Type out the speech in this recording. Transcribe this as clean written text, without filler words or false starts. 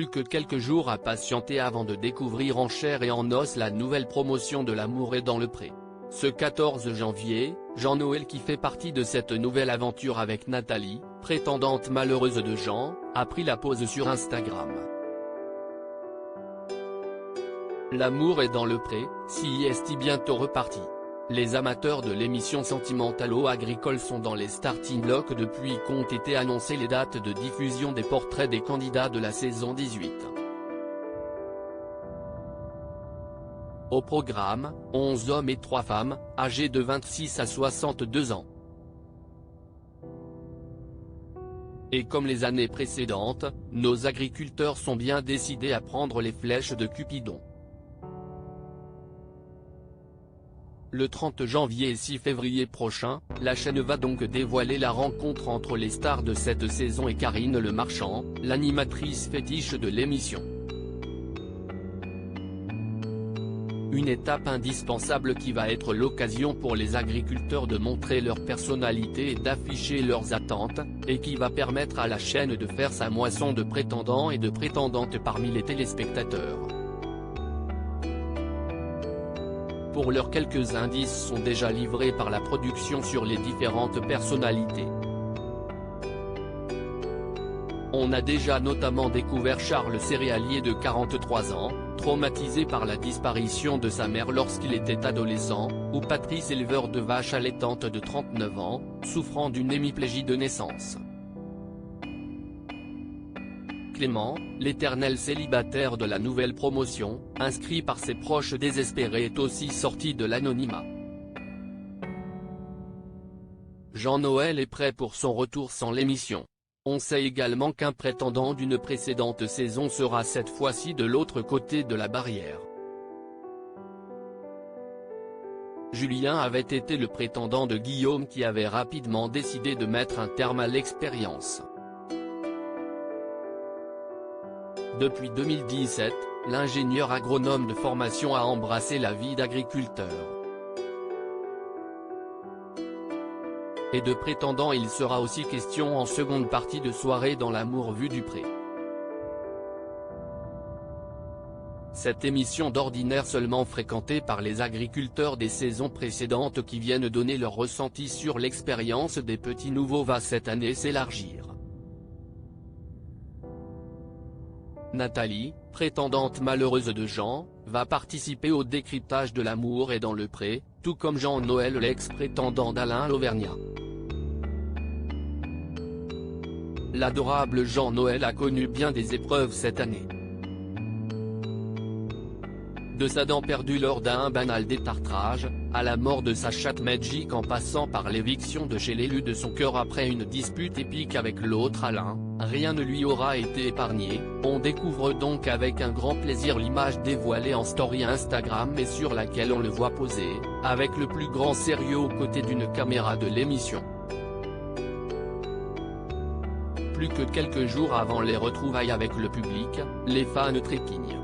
Plus que quelques jours à patienter avant de découvrir en chair et en os la nouvelle promotion de L'amour est dans le pré. Ce 14 janvier, Jean-Noël, qui fait partie de cette nouvelle aventure avec Nathalie, prétendante malheureuse de Jean, a pris la pause sur Instagram. L'amour est dans le pré, si est bientôt reparti. Les amateurs de l'émission sentimentalo-agricole sont dans les starting blocks depuis qu'ont été annoncées les dates de diffusion des portraits des candidats de la saison 18. Au programme, 11 hommes et 3 femmes, âgés de 26 à 62 ans. Et comme les années précédentes, nos agriculteurs sont bien décidés à prendre les flèches de Cupidon. Le 30 janvier et 6 février prochain, la chaîne va donc dévoiler la rencontre entre les stars de cette saison et Karine Le Marchand, l'animatrice fétiche de l'émission. Une étape indispensable qui va être l'occasion pour les agriculteurs de montrer leur personnalité et d'afficher leurs attentes, et qui va permettre à la chaîne de faire sa moisson de prétendants et de prétendantes parmi les téléspectateurs. Pour l'heure, quelques indices sont déjà livrés par la production sur les différentes personnalités. On a déjà notamment découvert Charles, céréalier de 43 ans, traumatisé par la disparition de sa mère lorsqu'il était adolescent, ou Patrice, éleveur de vaches allaitantes de 39 ans, souffrant d'une hémiplégie de naissance. Clément, l'éternel célibataire de la nouvelle promotion, inscrit par ses proches désespérés, est aussi sorti de l'anonymat. Jean-Noël est prêt pour son retour sans l'émission. On sait également qu'un prétendant d'une précédente saison sera cette fois-ci de l'autre côté de la barrière. Julien avait été le prétendant de Guillaume, qui avait rapidement décidé de mettre un terme à l'expérience. Depuis 2017, l'ingénieur agronome de formation a embrassé la vie d'agriculteur. Et de prétendant il sera aussi question en seconde partie de soirée dans L'amour vu du pré. Cette émission d'ordinaire seulement fréquentée par les agriculteurs des saisons précédentes qui viennent donner leur ressenti sur l'expérience des petits nouveaux va cette année s'élargir. Nathalie, prétendante malheureuse de Jean, va participer au décryptage de L'amour est dans le pré, tout comme Jean-Noël, l'ex-prétendant d'Alain Lauvergnat. L'adorable Jean-Noël a connu bien des épreuves cette année. De sa dent perdue lors d'un banal détartrage, à la mort de sa chatte Magic, en passant par l'éviction de chez l'élu de son cœur après une dispute épique avec l'autre Alain, rien ne lui aura été épargné. On découvre donc avec un grand plaisir l'image dévoilée en story Instagram et sur laquelle on le voit poser, avec le plus grand sérieux aux côtés d'une caméra de l'émission. Plus que quelques jours avant les retrouvailles avec le public, les fans trépignent.